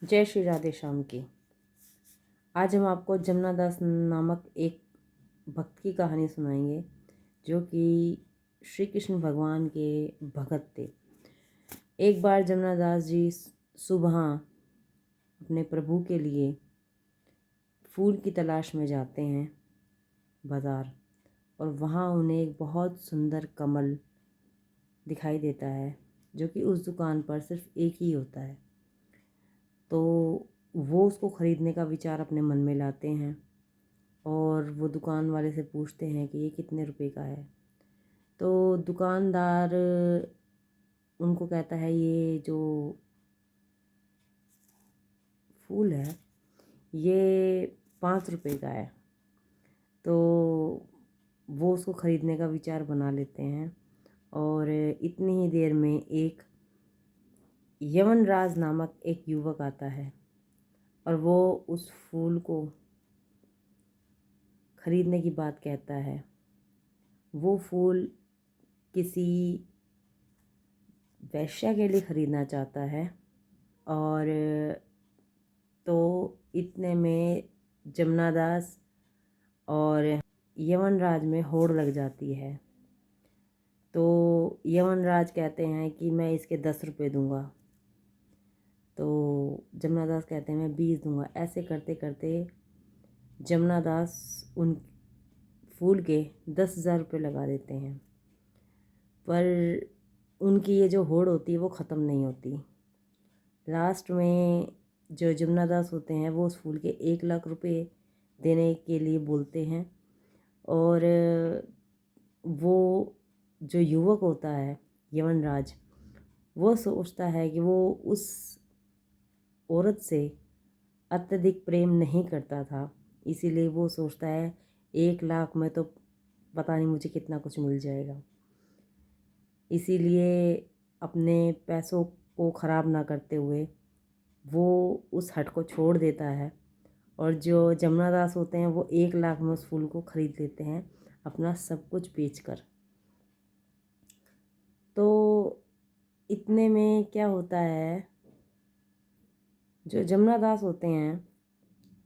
जय श्री राधे श्याम की। आज हम आपको जमुना दास नामक एक भक्त की कहानी सुनाएंगे जो कि श्री कृष्ण भगवान के भगत थे। एक बार जमुना दास जी सुबह अपने प्रभु के लिए फूल की तलाश में जाते हैं बाज़ार, और वहाँ उन्हें एक बहुत सुंदर कमल दिखाई देता है जो कि उस दुकान पर सिर्फ एक ही होता है। तो वो उसको ख़रीदने का विचार अपने मन में लाते हैं और वो दुकान वाले से पूछते हैं कि ये कितने रुपए का है। तो दुकानदार उनको कहता है ये जो फूल है ये 5 रुपए का है। तो वो उसको ख़रीदने का विचार बना लेते हैं और इतनी ही देर में एक यमनराज नामक एक युवक आता है और वो उस फूल को ख़रीदने की बात कहता है। वो फूल किसी वैश्या के लिए ख़रीदना चाहता है और तो इतने में जमुना दास और यमनराज में होड़ लग जाती है। तो यमनराज कहते हैं कि मैं इसके 10 रुपये दूंगा। तो जमुना दास कहते हैं मैं 20 दूंगा। ऐसे करते करते जमुना दास उन फूल के 10,000 रुपये लगा देते हैं, पर उनकी ये जो होड़ होती है वो ख़त्म नहीं होती। लास्ट में जो जमुना दास होते हैं वो उस फूल के 1,00,000 रुपये देने के लिए बोलते हैं और वो जो युवक होता है यमनराज, वो सोचता है कि वो उस औरत से अत्यधिक प्रेम नहीं करता था, इसीलिए वो सोचता है 1,00,000 में तो पता नहीं मुझे कितना कुछ मिल जाएगा। इसीलिए अपने पैसों को ख़राब ना करते हुए वो उस हट को छोड़ देता है और जो जमुना दास होते हैं वो 1,00,000 में उस फूल को ख़रीद लेते हैं अपना सब कुछ बेचकर। तो इतने में क्या होता है, जो जमुना दास होते हैं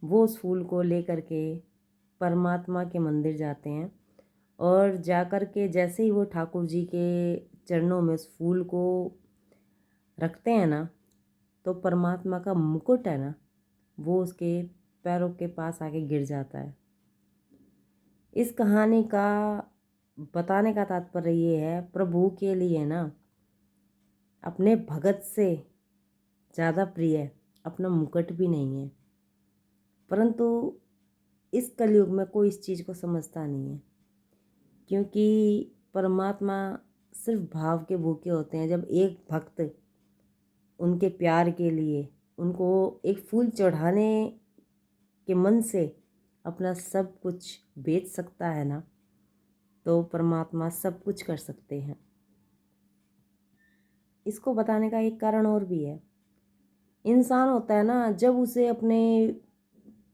वो उस फूल को लेकर के परमात्मा के मंदिर जाते हैं और जाकर के जैसे ही वो ठाकुर जी के चरणों में उस फूल को रखते हैं ना, तो परमात्मा का मुकुट है ना वो उसके पैरों के पास आके गिर जाता है। इस कहानी का बताने का तात्पर्य ये है, प्रभु के लिए ना अपने भगत से ज़्यादा प्रिय अपना मुकुट भी नहीं है। परंतु इस कलयुग में कोई इस चीज़ को समझता नहीं है, क्योंकि परमात्मा सिर्फ भाव के भूखे होते हैं। जब एक भक्त उनके प्यार के लिए उनको एक फूल चढ़ाने के मन से अपना सब कुछ बेच सकता है ना, तो परमात्मा सब कुछ कर सकते हैं। इसको बताने का एक कारण और भी है। इंसान होता है ना, जब उसे अपने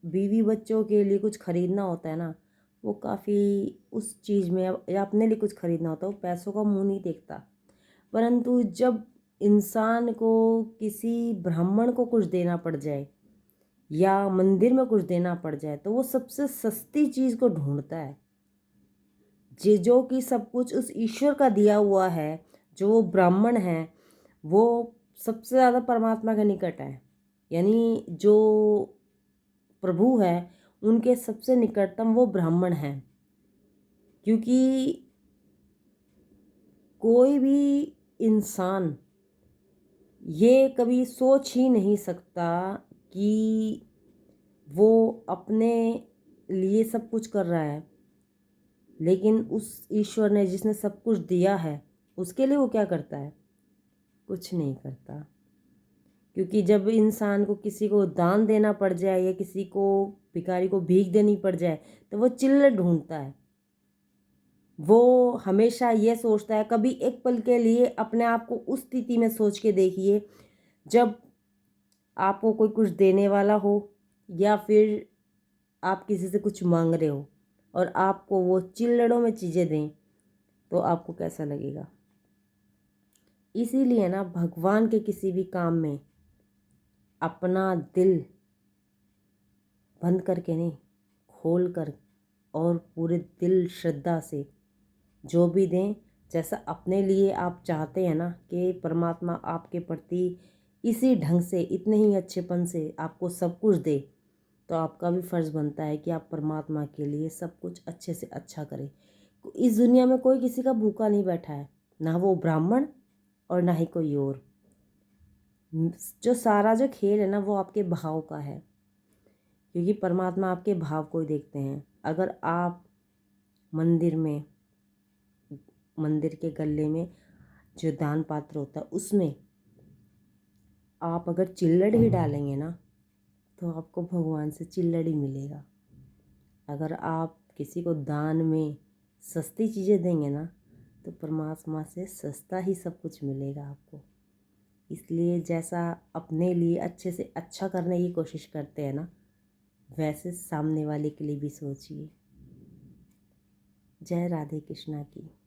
बीवी बच्चों के लिए कुछ ख़रीदना होता है ना, वो काफ़ी उस चीज़ में या अपने लिए कुछ ख़रीदना होता है वो पैसों का मुँह नहीं देखता। परंतु जब इंसान को किसी ब्राह्मण को कुछ देना पड़ जाए या मंदिर में कुछ देना पड़ जाए तो वो सबसे सस्ती चीज़ को ढूंढता है, जो कि सब कुछ उस ईश्वर का दिया हुआ है। जो वो ब्राह्मण है वो सबसे ज़्यादा परमात्मा के निकट है, यानी जो प्रभु है उनके सबसे निकटतम वो ब्राह्मण हैं। क्योंकि कोई भी इंसान ये कभी सोच ही नहीं सकता कि वो अपने लिए सब कुछ कर रहा है, लेकिन उस ईश्वर ने जिसने सब कुछ दिया है उसके लिए वो क्या करता है? कुछ नहीं करता। क्योंकि जब इंसान को किसी को दान देना पड़ जाए या किसी को भिखारी को भीख देनी पड़ जाए तो वो चिल्लड़ ढूंढता है। वो हमेशा ये सोचता है, कभी एक पल के लिए अपने आप को उस स्थिति में सोच के देखिए जब आपको कोई कुछ देने वाला हो या फिर आप किसी से कुछ मांग रहे हो और आपको वो चिल्लड़ों में चीज़ें दें तो आपको कैसा लगेगा। इसीलिए ना भगवान के किसी भी काम में अपना दिल बंद करके नहीं, खोल कर और पूरे दिल श्रद्धा से जो भी दें, जैसा अपने लिए आप चाहते हैं ना कि परमात्मा आपके प्रति इसी ढंग से, इतने ही अच्छेपन से आपको सब कुछ दे, तो आपका भी फ़र्ज़ बनता है कि आप परमात्मा के लिए सब कुछ अच्छे से अच्छा करें। इस दुनिया में कोई किसी का भूखा नहीं बैठा है, ना वो ब्राह्मण और ना ही कोई और। जो सारा जो खेल है ना वो आपके भाव का है, क्योंकि परमात्मा आपके भाव को ही देखते हैं। अगर आप मंदिर के गले में जो दान पात्र होता है उसमें आप अगर चिल्लड़ ही डालेंगे ना, तो आपको भगवान से चिल्लड़ ही मिलेगा। अगर आप किसी को दान में सस्ती चीज़ें देंगे ना, तो परमात्मा से सस्ता ही सब कुछ मिलेगा आपको। इसलिए जैसा अपने लिए अच्छे से अच्छा करने की कोशिश करते हैं ना, वैसे सामने वाले के लिए भी सोचिए। जय राधे कृष्णा की।